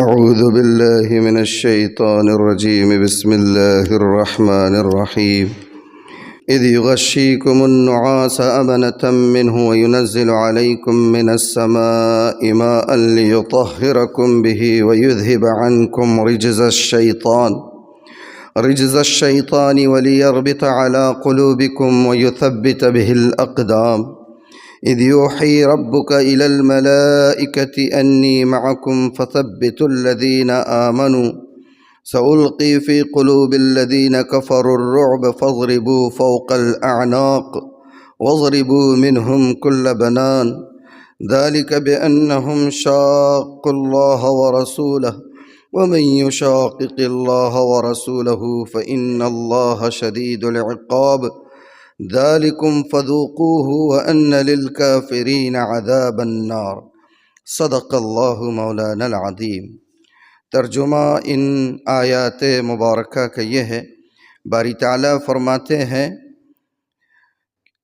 أعوذ بالله من الشيطان الرجيم. بسم الله الرحمن الرحيم. إذ يغشيكم النعاس أمنة منه وينزل عليكم من السماء ماء ليطهركم به ويذهب عنكم رجز الشيطان وليربط على قلوبكم ويثبت به الأقدام. إذ يوحي ربك إلى الملائكة أني معكم فثبتوا الذين آمنوا سألقي في قلوب الذين كفروا الرعب فاضربوا فوق الأعناق واضربوا منهم كل بنان ذلك بأنهم شاقوا الله ورسوله ومن يشاقق الله ورسوله فإن الله شديد العقاب ذلكم فذوقوه وأن للكافرين عذاب النار. صدق اللہ مولانا العظیم. ترجمہ ان آیات مبارکہ کا یہ ہے، باری تعالیٰ فرماتے ہیں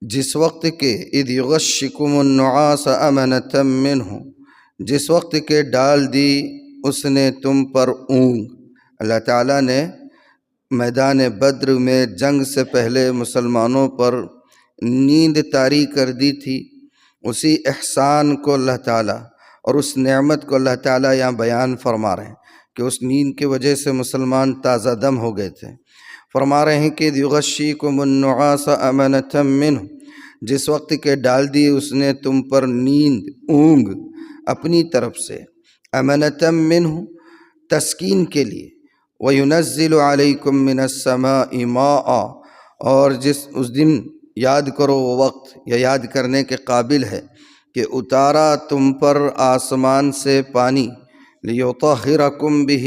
جس وقت کہ اذ یغشکم النعاس امنة منہ، جس وقت کہ ڈال دی اس نے تم پر اونگ. اللہ تعالیٰ نے میدان بدر میں جنگ سے پہلے مسلمانوں پر نیند طاری کر دی تھی. اسی احسان کو اللہ تعالیٰ اور اس نعمت کو اللہ تعالیٰ یہاں بیان فرما رہے ہیں کہ اس نیند کی وجہ سے مسلمان تازہ دم ہو گئے تھے. فرما رہے ہیں کہ یغشیکم النعاس امنة منہ، جس وقت کہ ڈال دی اس نے تم پر نیند، اونگ اپنی طرف سے، امنة منہ تسکین کے لیے، وَيُنَزِّلُ عَلَيْكُم مِّنَ السَّمَاءِ مَاءً، اور اس دن یاد کرو وہ وقت، یا یاد کرنے کے قابل ہے کہ اتارا تم پر آسمان سے پانی، لِيُطَهِّرَكُم بِهِ،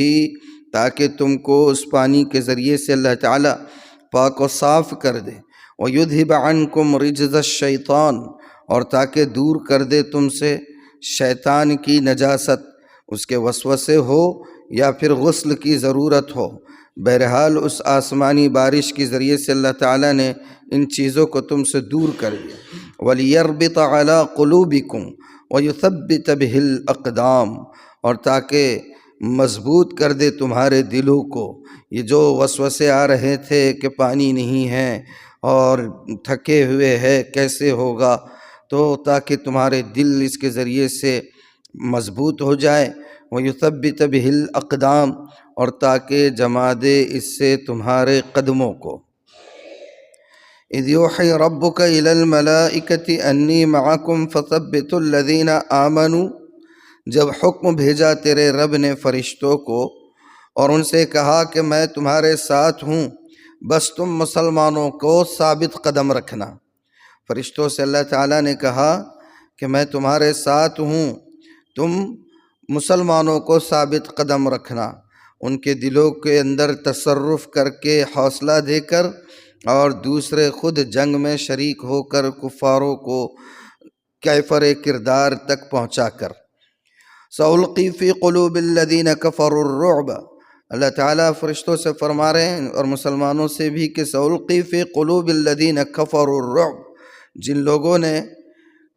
تاکہ تم کو اس پانی کے ذریعے سے اللہ تعالیٰ پاک و صاف کر دے، وَيُذْهِبَ عَنْكُمْ رِجْزَ الشَّيْطَانِ، اور تاکہ دور کر دے تم سے شیطان کی نجاست، اس کے وسوسے ہو یا پھر غسل کی ضرورت ہو. بہرحال اس آسمانی بارش کے ذریعے سے اللہ تعالیٰ نے ان چیزوں کو تم سے دور کر دیا. وَلِيَرْبِطَ عَلَىٰ قُلُوبِكُمْ وَيُثَبِّتَ بِهِ الْأَقْدَامِ، اور تاکہ مضبوط کر دے تمہارے دلوں کو. یہ جو وسوسے آ رہے تھے کہ پانی نہیں ہے اور تھکے ہوئے ہے کیسے ہوگا، تو تاکہ تمہارے دل اس کے ذریعے سے مضبوط ہو جائے. وَيُثَبِّتَ بِهِ الْأَقْدَامِ، اور تاکہ جما دے اس سے تمہارے قدموں کو. اِذْ يُوحِي رَبُّكَ إِلَى الْمَلَائِكَةِ أَنِّي مَعَكُمْ فَثَبِّتُوا الَّذِينَ آمَنُوا، جب حکم بھیجا تیرے رب نے فرشتوں کو اور ان سے کہا کہ میں تمہارے ساتھ ہوں، بس تم مسلمانوں کو ثابت قدم رکھنا. فرشتوں سے اللہ تعالیٰ نے کہا کہ میں تمہارے ساتھ ہوں، تم مسلمانوں کو ثابت قدم رکھنا. ان کے دلوں کے اندر تصرف کر کے حوصلہ دے کر، اور دوسرے خود جنگ میں شریک ہو کر کفاروں کو کیفر کردار تک پہنچا کر. سألقی فی قلوب الذین کفروا الرعب، اللہ تعالیٰ فرشتوں سے فرما رہے ہیں اور مسلمانوں سے بھی کہ سألقی فی قلوب الذین کفروا الرعب، جن لوگوں نے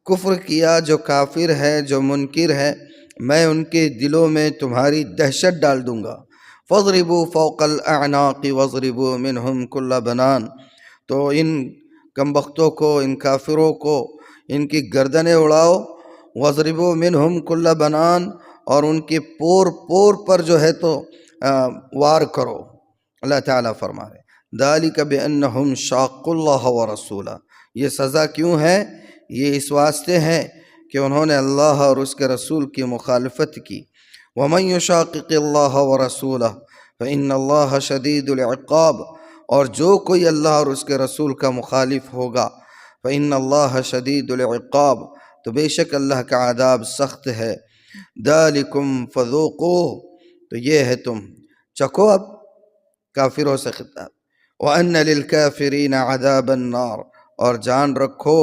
کفر کیا، جو کافر ہے، جو منکر ہے، میں ان کے دلوں میں تمہاری دہشت ڈال دوں گا. فَاضْرِبُوا فَوْقَ الْأَعْنَاقِ وَاضْرِبُوا مِنْهُمْ كُلَّ بَنَانٍ، تو ان کمبختوں کو، ان کافروں کو، ان کی گردنیں اڑاؤ. وَاضْرِبُوا مِنْهُمْ كُلَّ بَنَانٍ، اور ان کے پور پور پر جو ہے تو وار کرو. اللہ تعالیٰ فرما رہے ذَلِكَ بِأَنَّهُمْ شَاقُّوا اللَّهَ وَرَسُولَهُ، یہ سزا کیوں ہے؟ یہ اس واسطے ہے کہ انہوں نے اللہ اور اس کے رسول کی مخالفت کی. وَمَن يُشَاقِقِ اللَّهَ وَرَسُولَهُ فَإِنَّ اللَّهَ شَدِيدُ الْعِقَابِ، اور جو کوئی اللہ اور اس کے رسول کا مخالف ہوگا، فَإِنَّ اللَّهَ شَدِيدُ الْعِقَابِ، تو بے شک اللہ کا عذاب سخت ہے. ذَلِكُمْ فَذُوقُوهُ، تو یہ ہے تم چکھو. اب کافروں سے خطاب. وَأَنَّ لِلْكَافِرِينَ عَذَابَ النَّارِ، اور جان رکھو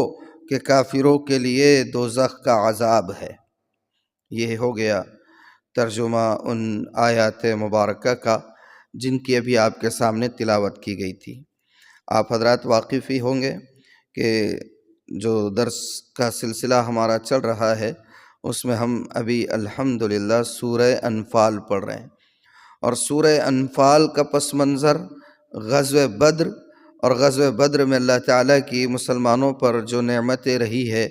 کہ کافروں کے لیے دوزخ کا عذاب ہے. یہ ہو گیا ترجمہ ان آیات مبارکہ کا جن کی ابھی آپ کے سامنے تلاوت کی گئی تھی. آپ حضرات واقف ہی ہوں گے کہ جو درس کا سلسلہ ہمارا چل رہا ہے اس میں ہم ابھی الحمدللہ سورہ انفال پڑھ رہے ہیں، اور سورہ انفال کا پس منظر غزوہ بدر، اور غزوہ بدر میں اللہ تعالیٰ کی مسلمانوں پر جو نعمتیں رہی ہے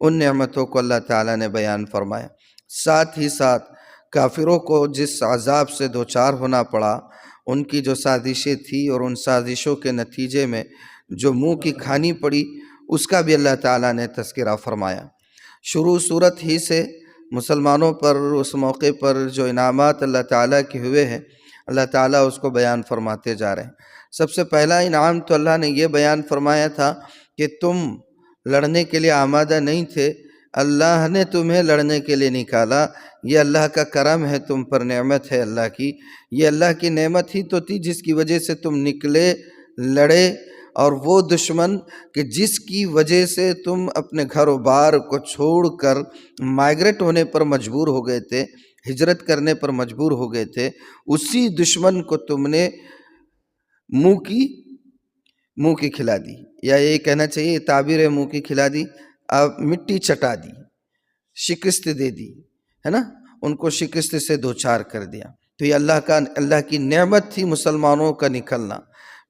ان نعمتوں کو اللہ تعالیٰ نے بیان فرمایا، ساتھ ہی ساتھ کافروں کو جس عذاب سے دوچار ہونا پڑا، ان کی جو سازشیں تھیں اور ان سازشوں کے نتیجے میں جو منہ کی کھانی پڑی، اس کا بھی اللہ تعالیٰ نے تذکرہ فرمایا۔ شروع صورت ہی سے مسلمانوں پر اس موقع پر جو انعامات اللہ تعالیٰ کے ہوئے ہیں، اللہ تعالیٰ اس کو بیان فرماتے جا رہے ہیں۔ سب سے پہلا انعام تو اللہ نے یہ بیان فرمایا تھا کہ تم لڑنے کے لیے آمادہ نہیں تھے، اللہ نے تمہیں لڑنے کے لیے نکالا، یہ اللہ کا کرم ہے، تم پر نعمت ہے اللہ کی، یہ اللہ کی نعمت ہی تو تھی جس کی وجہ سے تم نکلے، لڑے، اور وہ دشمن کہ جس کی وجہ سے تم اپنے گھر و بار کو چھوڑ کر مائیگریٹ ہونے پر مجبور ہو گئے تھے، ہجرت کرنے پر مجبور ہو گئے تھے، اسی دشمن کو تم نے منہ کی کھلا دی، یا یہ کہنا چاہیے تعبیر منہ کی کھلا دی، اب مٹی چٹا دی، شکست دے دی، ہے نا، ان کو شکست سے دوچار کر دیا۔ تو یہ اللہ کی نعمت تھی مسلمانوں کا نکلنا۔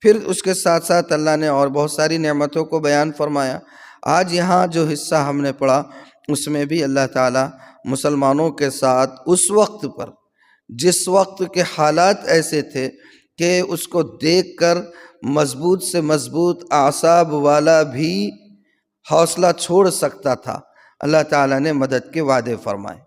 پھر اس کے ساتھ ساتھ اللہ نے اور بہت ساری نعمتوں کو بیان فرمایا۔ آج یہاں جو حصہ ہم نے پڑھا اس میں بھی اللہ تعالیٰ مسلمانوں کے ساتھ اس وقت پر، جس وقت کے حالات ایسے تھے کہ اس کو دیکھ کر مضبوط سے مضبوط اعصاب والا بھی حوصلہ چھوڑ سکتا تھا، اللہ تعالیٰ نے مدد کے وعدے فرمائے۔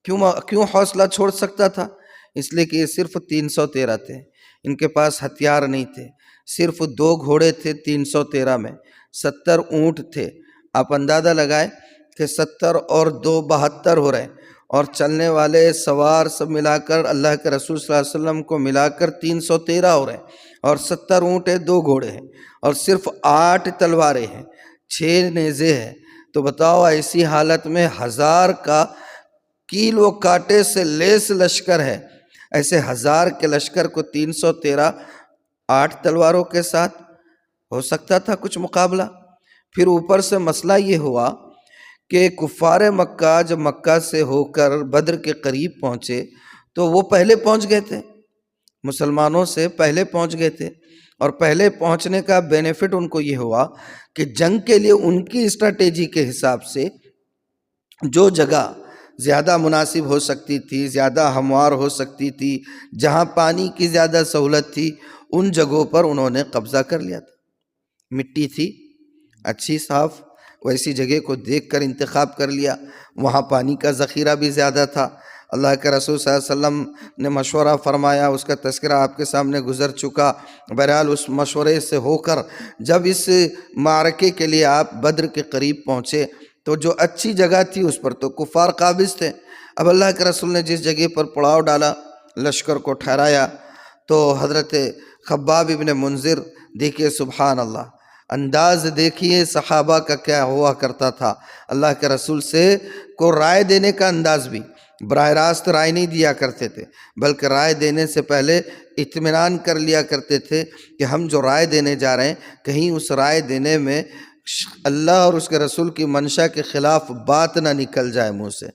کیوں حوصلہ چھوڑ سکتا تھا؟ اس لیے کہ یہ صرف 313 تھے، ان کے پاس ہتھیار نہیں تھے، صرف 2 گھوڑے تھے 313 میں، 70 اونٹ تھے۔ آپ اندازہ لگائے کہ 70 اور 2 72 ہو رہے ہیں، اور چلنے والے سوار سب ملا کر اللہ کے رسول صلی اللہ علیہ وسلم کو ملا کر 313 ہو رہے ہیں، اور 70 اونٹ ہیں، 2 گھوڑے ہیں، اور صرف 8 تلواریں ہیں، 6 نیزے ہیں۔ تو بتاؤ ایسی حالت میں 1000 کا کیل و کانٹے سے لیس لشکر ہے، ایسے 1000 کے لشکر کو 313 8 تلواروں کے ساتھ ہو سکتا تھا کچھ مقابلہ؟ پھر اوپر سے مسئلہ یہ ہوا کہ کفار مکہ جب مکہ سے ہو کر بدر کے قریب پہنچے تو وہ پہلے پہنچ گئے تھے، مسلمانوں سے پہلے پہنچ گئے تھے، اور پہلے پہنچنے کا بینیفٹ ان کو یہ ہوا کہ جنگ کے لیے ان کی اسٹریٹجی کے حساب سے جو جگہ زیادہ مناسب ہو سکتی تھی، زیادہ ہموار ہو سکتی تھی، جہاں پانی کی زیادہ سہولت تھی، ان جگہوں پر انہوں نے قبضہ کر لیا تھا۔ مٹی تھی اچھی صاف، ویسی جگہ کو دیکھ کر انتخاب کر لیا، وہاں پانی کا ذخیرہ بھی زیادہ تھا۔ اللہ کے رسول صلی اللہ علیہ وسلم نے مشورہ فرمایا، اس کا تذکرہ آپ کے سامنے گزر چکا۔ بہرحال اس مشورے سے ہو کر جب اس معرکے کے لیے آپ بدر کے قریب پہنچے تو جو اچھی جگہ تھی اس پر تو کفار قابض تھے۔ اب اللہ کے رسول نے جس جگہ پر پڑاؤ ڈالا، لشکر کو ٹھہرایا، تو حضرت خباب ابن منذر، دیکھیے سبحان اللہ، انداز دیکھیے صحابہ کا کیا ہوا کرتا تھا۔ اللہ کے رسول سے کو رائے دینے کا انداز بھی، براہ راست رائے نہیں دیا کرتے تھے، بلکہ رائے دینے سے پہلے اطمینان کر لیا کرتے تھے کہ ہم جو رائے دینے جا رہے ہیں کہیں اس رائے دینے میں اللہ اور اس کے رسول کی منشا کے خلاف بات نہ نکل جائے منہ سے۔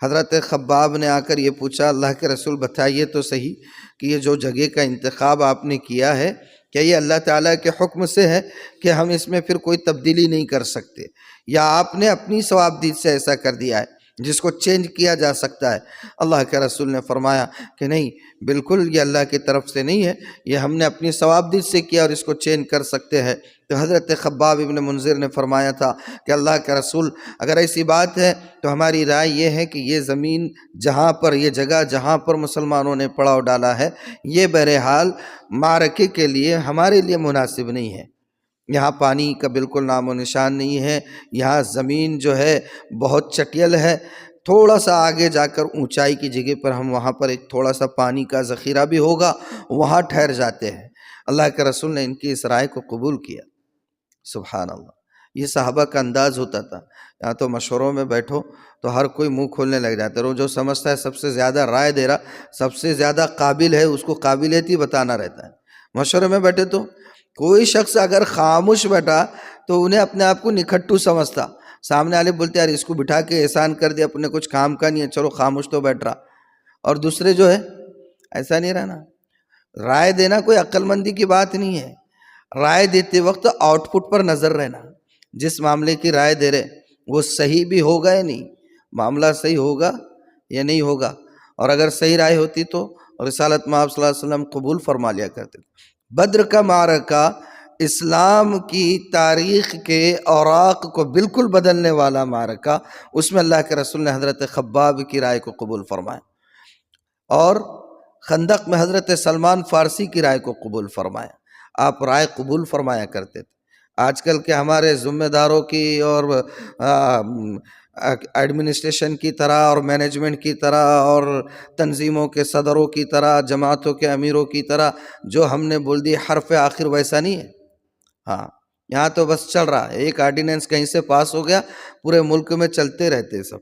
حضرت خباب نے آ کر یہ پوچھا، اللہ کے رسول بتائیے تو صحیح کہ یہ جو جگہ کا انتخاب آپ نے کیا ہے کیا یہ اللہ تعالیٰ کے حکم سے ہے کہ ہم اس میں پھر کوئی تبدیلی نہیں کر سکتے، یا آپ نے اپنی ثوابدید سے ایسا کر دیا ہے جس کو چینج کیا جا سکتا ہے؟ اللہ کے رسول نے فرمایا کہ نہیں، بالکل یہ اللہ کی طرف سے نہیں ہے، یہ ہم نے اپنی ثوابدید سے کیا اور اس کو چینج کر سکتے ہیں۔ تو حضرت خباب ابن منذر نے فرمایا تھا کہ اللہ کے رسول اگر ایسی بات ہے تو ہماری رائے یہ ہے کہ یہ زمین جہاں پر، یہ جگہ جہاں پر مسلمانوں نے پڑاؤ ڈالا ہے، یہ بہرحال معرکے کے لیے ہمارے لیے مناسب نہیں ہے، یہاں پانی کا بالکل نام و نشان نہیں ہے، یہاں زمین جو ہے بہت چٹیل ہے، تھوڑا سا آگے جا کر اونچائی کی جگہ پر ہم وہاں پر ایک تھوڑا سا پانی کا ذخیرہ بھی ہوگا، وہاں ٹھہر جاتے ہیں۔ اللہ کے رسول نے ان کی اس رائے کو قبول کیا۔ سبحان اللہ، یہ صحابہ کا انداز ہوتا تھا۔ یہاں تو مشوروں میں بیٹھو تو ہر کوئی منہ کھولنے لگ جاتا ہے، وہ جو سمجھتا ہے سب سے زیادہ رائے دے رہا، سب سے زیادہ قابل ہے، اس کو قابلیت ہی بتانا رہتا ہے۔ مشورے میں بیٹھے تو کوئی شخص اگر خاموش بیٹھا تو انہیں اپنے آپ کو نکھٹو سمجھتا، سامنے والے بولتے یار اس کو بٹھا کے احسان کر دیا، اپنے کچھ کام کا نہیں ہے، چلو خاموش تو بیٹھ رہا، اور دوسرے جو ہے ایسا نہیں رہنا۔ رائے دینا کوئی عقل مندی کی بات نہیں ہے، رائے دیتے وقت آؤٹ پٹ پر نظر رہنا، جس معاملے کی رائے دے رہے وہ صحیح بھی ہوگا یا نہیں، معاملہ صحیح ہوگا یا نہیں ہوگا، اور اگر صحیح رائے ہوتی تو رسالت مآب صلی اللہ علیہ وسلم قبول فرما لیا کرتے۔ بدر کا معرکہ اسلام کی تاریخ کے اوراق کو بالکل بدلنے والا معرکہ، اس میں اللہ کے رسول نے حضرت خباب کی رائے کو قبول فرمایا، اور خندق میں حضرت سلمان فارسی کی رائے کو قبول فرمایا۔ آپ رائے قبول فرمایا کرتے تھے۔ آج کل کے ہمارے ذمہ داروں کی اور ایڈمنسٹریشن کی طرح اور مینجمنٹ کی طرح اور تنظیموں کے صدروں کی طرح، جماعتوں کے امیروں کی طرح جو ہم نے بول دی حرف آخر، ویسا نہیں ہے۔ ہاں، یہاں تو بس چل رہا ہے، ایک آرڈیننس کہیں سے پاس ہو گیا، پورے ملک میں چلتے رہتے سب،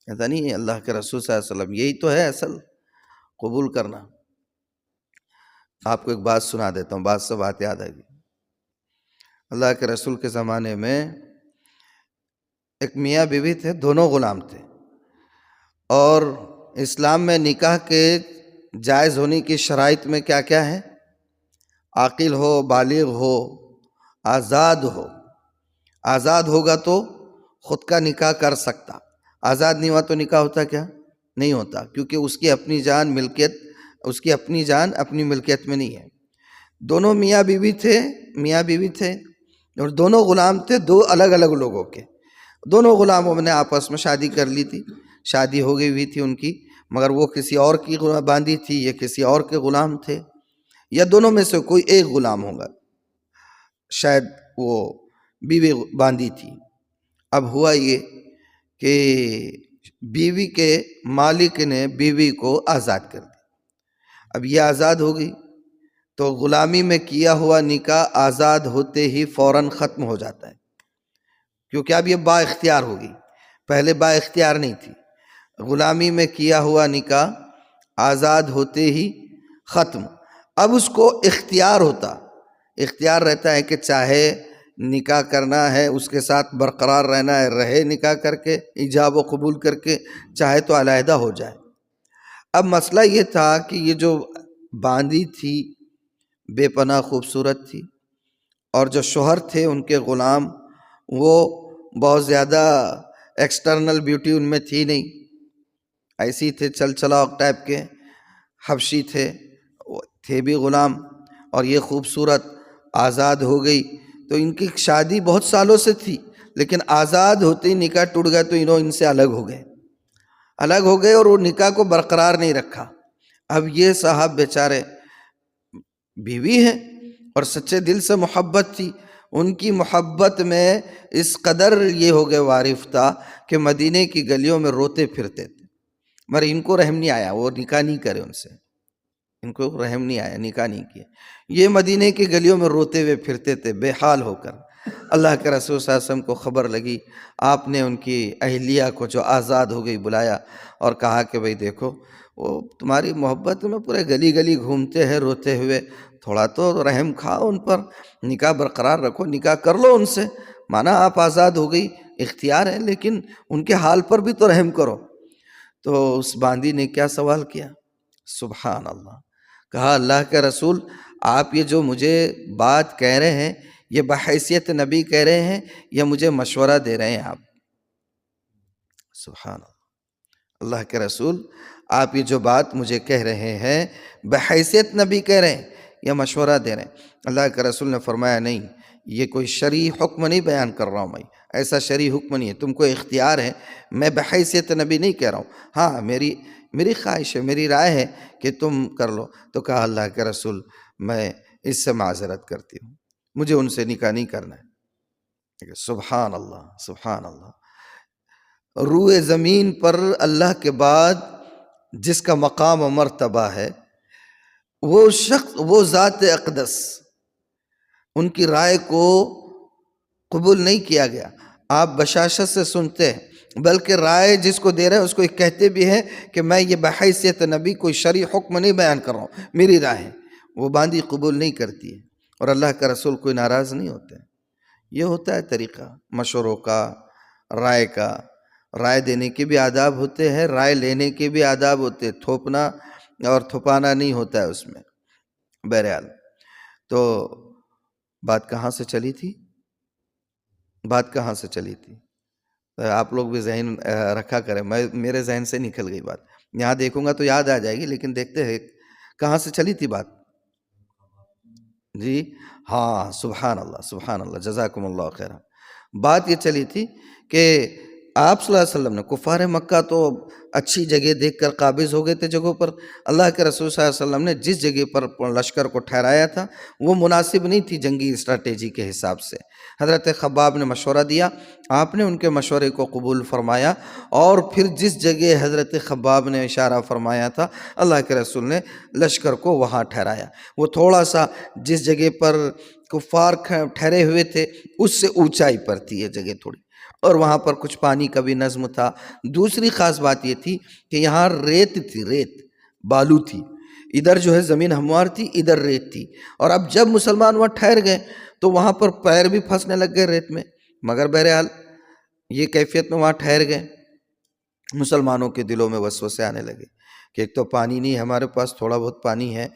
ایسا نہیں ہے۔ اللہ کے رسول صلی اللہ علیہ وسلم یہی تو ہے اصل قبول کرنا۔ آپ کو ایک بات سنا دیتا ہوں، بات سے بات یاد آئے گی۔ اللہ کے رسول کے زمانے میں ایک میاں بیوی تھے، دونوں غلام تھے، اور اسلام میں نکاح کے جائز ہونے کی شرائط میں کیا کیا ہے؟ عاقل ہو، بالغ ہو، آزاد ہو۔ آزاد ہوگا تو خود کا نکاح کر سکتا، آزاد نہیں ہوا تو نکاح ہوتا کیا؟ نہیں ہوتا، کیونکہ اس کی اپنی جان ملکیت، اس کی اپنی جان اپنی ملکیت میں نہیں ہے۔ دونوں میاں بیوی تھے اور دونوں غلام تھے، دو الگ الگ لوگوں کے۔ دونوں غلاموں نے آپس میں شادی کر لی تھی، شادی ہو گئی ہوئی تھی ان کی، مگر وہ کسی اور کی باندھی تھی، یہ کسی اور کے غلام تھے، یا دونوں میں سے کوئی ایک غلام ہوگا، شاید وہ بیوی باندھی تھی۔ اب ہوا یہ کہ بیوی کے مالک نے بیوی کو آزاد کر دیا۔ اب یہ آزاد ہو گئی تو غلامی میں کیا ہوا نکاح آزاد ہوتے ہی فوراً ختم ہو جاتا ہے، کیونکہ اب یہ با اختیار ہوگی، پہلے با اختیار نہیں تھی۔ غلامی میں کیا ہوا نکاح آزاد ہوتے ہی ختم۔ اب اس کو اختیار رہتا ہے کہ چاہے نکاح کرنا ہے، اس کے ساتھ برقرار رہنا ہے، رہے نکاح کر کے، ایجاب و قبول کر کے، چاہے تو علیحدہ ہو جائے۔ اب مسئلہ یہ تھا کہ یہ جو باندھی تھی بے پناہ خوبصورت تھی، اور جو شوہر تھے ان کے غلام، وہ بہت زیادہ ایکسٹرنل بیوٹی ان میں تھی نہیں، ایسی تھے چل چلاؤ ٹائپ کے، حبشی تھے، تھے بھی غلام، اور یہ خوبصورت آزاد ہو گئی تو ان کی شادی بہت سالوں سے تھی، لیکن آزاد ہوتے ہی نکاح ٹوٹ گیا تو ان سے الگ ہو گئے اور وہ نکاح کو برقرار نہیں رکھا۔ اب یہ صاحب بیچارے بیوی ہیں اور سچے دل سے محبت تھی، ان کی محبت میں اس قدر یہ ہو گئے وارفتہ کہ مدینے کی گلیوں میں روتے پھرتے تھے، مگر ان کو رحم نہیں آیا، وہ نکاح نہیں کرے ان سے، ان کو رحم نہیں آیا، نکاح نہیں کیا، یہ مدینے کی گلیوں میں روتے ہوئے پھرتے تھے بے حال ہو کر۔ اللہ کے رسول صلی اللہ علیہ وسلم کو خبر لگی، آپ نے ان کی اہلیہ کو جو آزاد ہو گئی بلایا اور کہا کہ بھئی دیکھو، وہ تمہاری محبت میں پورے گلی گلی گھومتے ہیں روتے ہوئے، تھوڑا تو رحم کھاؤ ان پر، نکاح برقرار رکھو، نکاح کر لو ان سے، مانا آپ آزاد ہو گئی، اختیار ہے، لیکن ان کے حال پر بھی تو رحم کرو۔ تو اس باندی نے کیا سوال کیا؟ سبحان اللہ، کہا اللہ کے رسول، آپ یہ جو مجھے بات کہہ رہے ہیں، یہ بحیثیت نبی کہہ رہے ہیں یا مجھے مشورہ دے رہے ہیں آپ؟ سبحان اللہ، اللہ کے رسول آپ یہ جو بات مجھے کہہ رہے ہیں بحیثیت نبی کہہ رہے ہیں یا مشورہ دے رہے ہیں؟ اللہ کے رسول نے فرمایا نہیں، یہ کوئی شرعی حکم نہیں بیان کر رہا ہوں میں، ایسا شرعی حکم نہیں ہے، تم کو اختیار ہے، میں بحیثیت نبی نہیں کہہ رہا ہوں، ہاں میری خواہش ہے، میری رائے ہے کہ تم کر لو۔ تو کہا اللہ کے رسول میں اس سے معذرت کرتی ہوں، مجھے ان سے نکاح نہیں کرنا ہے۔ سبحان اللہ، سبحان اللہ، روئے زمین پر اللہ کے بعد جس کا مقام و مرتبہ ہے، وہ شخص، وہ ذات اقدس، ان کی رائے کو قبول نہیں کیا گیا۔ آپ بشاشت سے سنتے ہیں، بلکہ رائے جس کو دے رہے ہیں اس کو کہتے بھی ہیں کہ میں یہ بحیثیت نبی کوئی شرعی حکم نہیں بیان کر رہا ہوں، میری رائے ہے، وہ باندھی قبول نہیں کرتی ہے، اور اللہ کا رسول کوئی ناراض نہیں ہوتے۔ یہ ہوتا ہے طریقہ مشوروں کا، رائے کا، رائے دینے کے بھی آداب ہوتے ہیں، رائے لینے کے بھی آداب ہوتے ہیں، تھوپنا اور تھپانا نہیں ہوتا ہے اس میں۔ بہرحال تو بات کہاں سے چلی تھی؟ آپ لوگ بھی ذہن رکھا کریں، میرے ذہن سے نکل گئی بات، یہاں دیکھوں گا تو یاد آ جائے گی، لیکن دیکھتے ہیں کہاں سے چلی تھی بات۔ جی ہاں، سبحان اللہ سبحان اللہ، جزاکم اللہ خیر۔ بات یہ چلی تھی کہ آپ صلی اللہ علیہ وسلم نے، کفار مکہ تو اچھی جگہ دیکھ کر قابض ہو گئے تھے جگہوں پر، اللہ کے رسول صلی اللہ علیہ وسلم نے جس جگہ پر لشکر کو ٹھہرایا تھا وہ مناسب نہیں تھی جنگی اسٹریٹجی کے حساب سے۔ حضرت خباب نے مشورہ دیا، آپ نے ان کے مشورے کو قبول فرمایا، اور پھر جس جگہ حضرت خباب نے اشارہ فرمایا تھا اللہ کے رسول نے لشکر کو وہاں ٹھہرایا۔ وہ تھوڑا سا جس جگہ پر کفار ٹھہرے ہوئے تھے اس سے اونچائی پر تھی یہ جگہ تھوڑی، اور وہاں پر کچھ پانی کا بھی نظم تھا۔ دوسری خاص بات یہ تھی کہ یہاں ریت تھی، ریت بالو تھی، ادھر جو ہے زمین ہموار تھی، ادھر ریت تھی، اور اب جب مسلمان وہاں ٹھہر گئے تو وہاں پر پیر بھی پھنسنے لگ گئے ریت میں۔ مگر بہرحال یہ کیفیت میں وہاں ٹھہر گئے، مسلمانوں کے دلوں میں وسوسے آنے لگے کہ ایک تو پانی نہیں ہمارے پاس، تھوڑا بہت پانی ہے،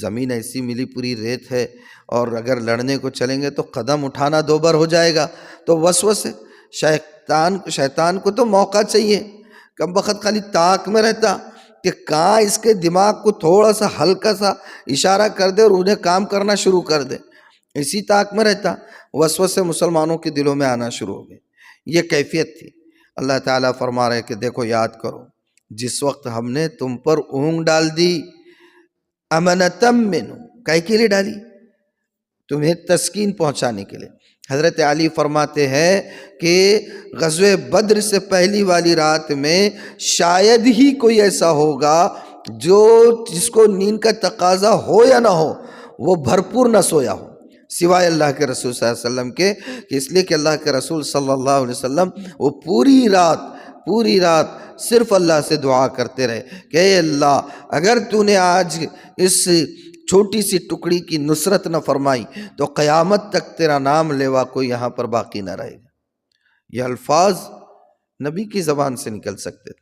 زمین ایسی ملی پوری ریت ہے، اور اگر لڑنے کو چلیں گے تو قدم اٹھانا دوبر ہو جائے گا۔ تو وسوسے، شیطان کو تو موقع چاہیے، کم بخت خالی طاق میں رہتا کہ کہاں اس کے دماغ کو تھوڑا سا ہلکا سا اشارہ کر دے اور انہیں کام کرنا شروع کر دے، اسی طاق میں رہتا۔ وسوسے مسلمانوں کے دلوں میں آنا شروع ہو گئے، یہ کیفیت تھی۔ اللہ تعالیٰ فرما رہے کہ دیکھو یاد کرو جس وقت ہم نے تم پر اونگ ڈال دی، امنتم منہ، کائے کے لیے ڈالی؟ تمہیں تسکین پہنچانے کے لیے۔ حضرت علی فرماتے ہیں کہ غزوہ بدر سے پہلی والی رات میں شاید ہی کوئی ایسا ہوگا جس کو نیند کا تقاضا ہو یا نہ ہو وہ بھرپور نہ سویا ہو، سوائے اللہ کے رسول صلی اللہ علیہ وسلم کے، کہ اس لیے کہ اللہ کے رسول صلی اللہ علیہ وسلم وہ پوری رات صرف اللہ سے دعا کرتے رہے کہ اے اللہ اگر تو نے آج اس چھوٹی سی ٹکڑی کی نصرت نہ فرمائی تو قیامت تک تیرا نام لیوا کوئی یہاں پر باقی نہ رہے گا۔ یہ الفاظ نبی کی زبان سے نکل سکتے تھے۔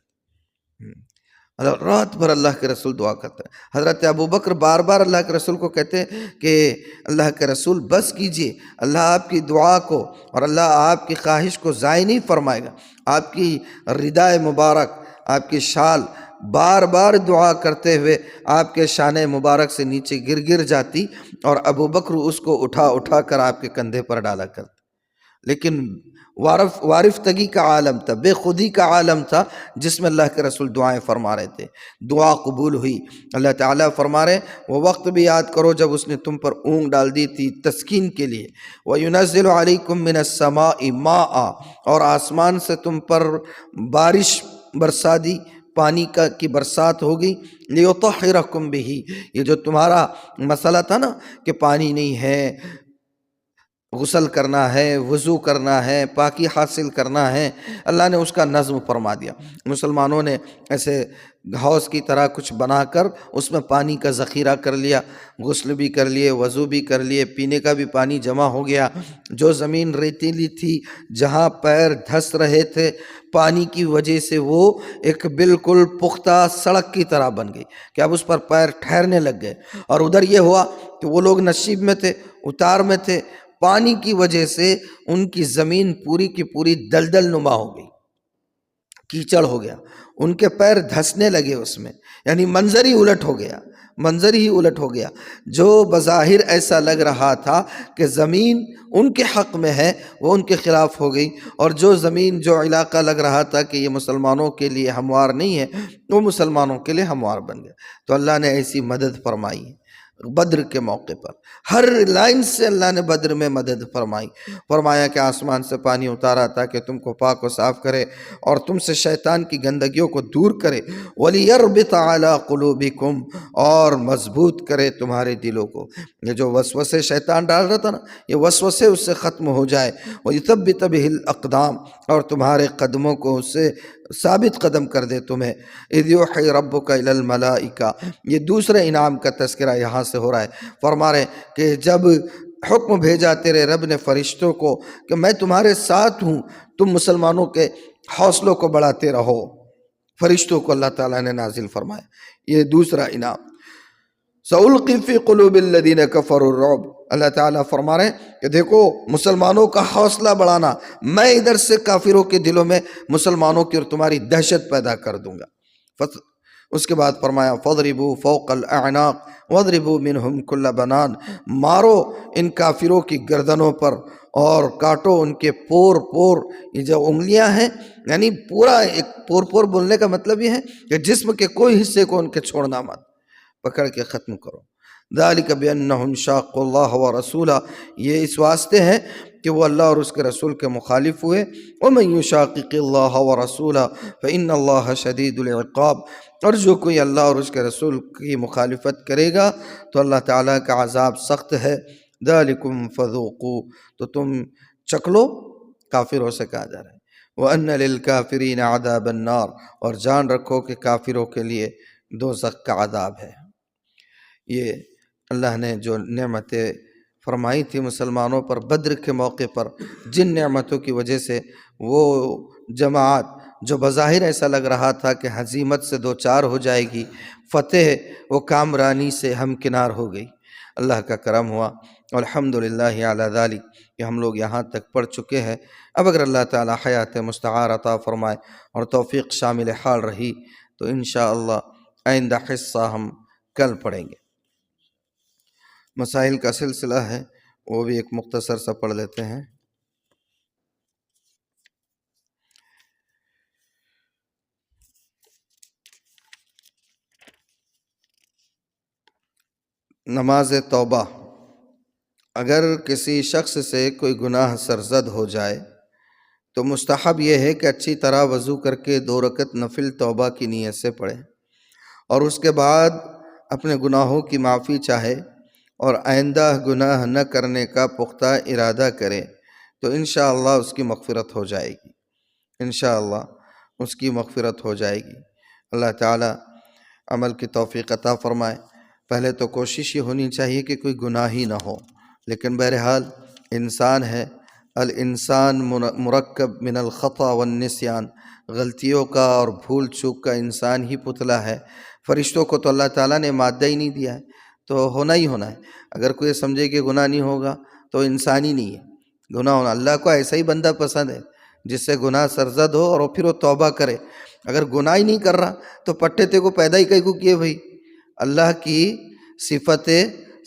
رات بھر اللہ کے رسول دعا کرتے ہیں۔ حضرت ابو بکر بار بار اللہ کے رسول کو کہتے ہیں کہ اللہ کے رسول بس کیجئے، اللہ آپ کی دعا کو اور اللہ آپ کی خواہش کو ضائع نہیں فرمائے گا۔ آپ کی ردائے مبارک، آپ کی شال بار بار دعا کرتے ہوئے آپ کے شان مبارک سے نیچے گر جاتی، اور ابو بکر اس کو اٹھا کر آپ کے کندھے پر ڈالا کرتے۔ لیکن وارفتگی کا عالم تھا، بے خودی کا عالم تھا، جس میں اللہ کے رسول دعائیں فرما رہے تھے، دعا قبول ہوئی۔ اللہ تعالیٰ فرما رہے وہ وقت بھی یاد کرو جب اس نے تم پر اونگ ڈال دی تھی تسکین کے لیے۔ وَيُنَزِّلُ عَلَيْكُم مِّنَ السَّمَاءِ مَاءً، اور آسمان سے تم پر بارش برسا دی، پانی کی برسات ہو گئی۔ لِيُطَهِّرَكُم بِهِ، یہ جو تمہارا مسئلہ تھا نا کہ پانی نہیں ہے، غسل کرنا ہے، وضو کرنا ہے، پاکی حاصل کرنا ہے، اللہ نے اس کا نظم فرما دیا۔ مسلمانوں نے ایسے حوض کی طرح کچھ بنا کر اس میں پانی کا ذخیرہ کر لیا، غسل بھی کر لیے، وضو بھی کر لیے، پینے کا بھی پانی جمع ہو گیا۔ جو زمین ریتیلی تھی جہاں پیر دھس رہے تھے پانی کی وجہ سے وہ ایک بالکل پختہ سڑک کی طرح بن گئی کہ اب اس پر پیر ٹھہرنے لگ گئے، اور ادھر یہ ہوا کہ وہ لوگ نشیب میں تھے، اتار میں تھے، پانی کی وجہ سے ان کی زمین پوری کی پوری دلدل نما ہو گئی، کیچڑ ہو گیا، ان کے پیر دھسنے لگے اس میں، یعنی منظر ہی الٹ ہو گیا۔ جو بظاہر ایسا لگ رہا تھا کہ زمین ان کے حق میں ہے وہ ان کے خلاف ہو گئی، اور جو زمین جو علاقہ لگ رہا تھا کہ یہ مسلمانوں کے لیے ہموار نہیں ہے وہ مسلمانوں کے لیے ہموار بن گیا۔ تو اللہ نے ایسی مدد فرمائی بدر کے موقع پر، ہر لائن سے اللہ نے بدر میں مدد فرمایا کہ آسمان سے پانی اتارا تاکہ تم کو پاک و صاف کرے اور تم سے شیطان کی گندگیوں کو دور کرے، وَلِيَرْبِطَ عَلَىٰ قُلُوبِكُمْ، اور مضبوط کرے تمہارے دلوں کو۔ یہ جو وسوسے شیطان ڈال رہا تھا نا، یہ وسوسے اس سے ختم ہو جائے، وَيُثَبِّتَ بِهِ الْأَقْدَامَ، اور تمہارے قدموں کو اس سے ثابت قدم کر دے تمہیں۔ اِذْ يُوحِي رَبُّكَ إِلَى الْمَلَائِكَةِ، یہ دوسرے انعام کا تذکرہ یہاں سے ہو رہا ہے۔ فرما رہے کہ جب حکم بھیجا تیرے رب نے فرشتوں کو کہ میں تمہارے ساتھ ہوں، تم مسلمانوں کے حوصلوں کو بڑھاتے رہو۔ فرشتوں کو اللہ تعالیٰ نے نازل فرمایا۔ یہ دوسرا انعام۔ سَأُلْقِي فِي قُلُوبِ الَّذِينَ كَفَرُوا الرُّعْبَ، اللہ تعالیٰ فرما رہے ہیں کہ دیکھو مسلمانوں کا حوصلہ بڑھانا، میں ادھر سے کافروں کے دلوں میں مسلمانوں کی اور تمہاری دہشت پیدا کر دوں گا۔ اس کے بعد فرمایا فَاضْرِبُوا فَوْقَ الْأَعْنَاقِ وَاضْرِبُوا مِنْهُمْ كُلَّ بَنَانٍ، مارو ان کافروں کی گردنوں پر اور کاٹو ان کے پور پور۔ یہ جو انگلیاں ہیں یعنی پورا ایک پور پور بولنے کا مطلب یہ ہے کہ جسم کے کوئی حصے کو ان کے چھوڑنا مت، پکڑ کے ختم کرو۔ ذَلِكَ بِأَنَّهُمْ شَاقُّوا اللَّهَ وَرَسُولَهُ، یہ اس واسطے ہے کہ وہ اللہ اور اس کے رسول کے مخالف ہوئے۔ وَمَن يُشَاقِقِ اللَّهَ وَرَسُولَهُ فَإِنَّ اللَّهَ شَدِيدُ الْعِقَابِ، اور جو کوئی اللہ اور اس کے رسول کی مخالفت کرے گا تو اللہ تعالیٰ کا عذاب سخت ہے۔ ذَلِكُمْ فَذُوقُوا، تو تم چکھ لو، کافروں سے کہا جا رہا ہے۔ وَأَنَّ لِلْكَافِرِينَ عَذَابَ النَّارِ، اور جان رکھو کہ کافروں کے لیے دوزخ کا عذاب ہے۔ یہ اللہ نے جو نعمتیں فرمائی تھی مسلمانوں پر بدر کے موقع پر، جن نعمتوں کی وجہ سے وہ جماعت جو بظاہر ایسا لگ رہا تھا کہ ہزیمت سے دوچار ہو جائے گی، فتح وہ کامرانی سے ہمکنار ہو گئی، اللہ کا کرم ہوا۔ الحمدللہ علی ذالک، کہ ہم لوگ یہاں تک پڑھ چکے ہیں۔ اب اگر اللہ تعالی حیات مستعار عطا فرمائے اور توفیق شامل حال رہی تو انشاءاللہ آئندہ حصہ ہم کل پڑھیں گے۔ مسائل کا سلسلہ ہے، وہ بھی ایک مختصر سا پڑھ لیتے ہیں۔ نماز توبہ، اگر کسی شخص سے کوئی گناہ سرزد ہو جائے تو مستحب یہ ہے کہ اچھی طرح وضو کر کے 2 رکعت نفل توبہ کی نیت سے پڑھے اور اس کے بعد اپنے گناہوں کی معافی چاہے اور آئندہ گناہ نہ کرنے کا پختہ ارادہ کرے تو انشاءاللہ اس کی مغفرت ہو جائے گی، انشاءاللہ اس کی مغفرت ہو جائے گی۔ اللہ تعالی عمل کی توفیق عطا فرمائے۔ پہلے تو کوشش یہ ہونی چاہیے کہ کوئی گناہ ہی نہ ہو، لیکن بہرحال انسان ہے، الانسان مرکب من الخطا والنسیان، غلطیوں کا اور بھول چوک کا انسان ہی پتلا ہے۔ فرشتوں کو تو اللہ تعالیٰ نے مادہ ہی نہیں دیا ہے، تو ہونا ہی ہونا ہے۔ اگر کوئی سمجھے کہ گناہ نہیں ہوگا تو انسان ہی نہیں ہے، گناہ ہونا۔ اللہ کو ایسا ہی بندہ پسند ہے جس سے گناہ سرزد ہو اور پھر وہ توبہ کرے۔ اگر گناہ ہی نہیں کر رہا تو پٹھے تے کو پیدا ہی کئی کو کیے بھائی؟ اللہ کی صفت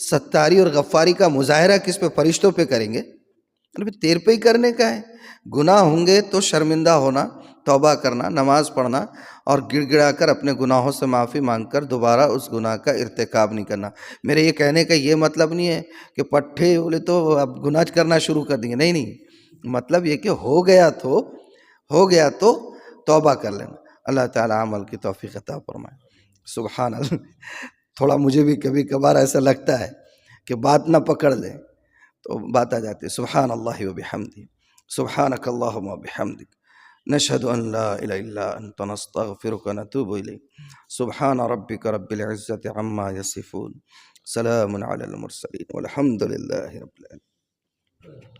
ستاری اور غفاری کا مظاہرہ کس پہ؟ فرشتوں پہ کریں گے؟ تیر پہ ہی کرنے کا ہے۔ گناہ ہوں گے تو شرمندہ ہونا، توبہ کرنا، نماز پڑھنا اور گڑ گڑا کر اپنے گناہوں سے معافی مانگ کر دوبارہ اس گناہ کا ارتکاب نہیں کرنا۔ میرے یہ کہنے کا یہ مطلب نہیں ہے کہ پٹھے بولے تو اب گناہ کرنا شروع کر دیں گے، نہیں نہیں، مطلب یہ کہ ہو گیا تو توبہ کر لینا۔ اللہ تعالی عمل کی توفیق عطا فرمائے۔ سبحان اللہ، تھوڑا مجھے بھی کبھی کبھار ایسا لگتا ہے کہ بات نہ پکڑ لیں تو بات آ جاتی ہے۔ سبحان اللہ و بحمدہ، سبحانک اللہم و بحمدک، نشہد ان لا الہ الا انت نستغفرک و نتوب الیک، سبحان ربک رب العزت عما یصفون، سلام علی المرسلین والحمد للہ رب العالمین۔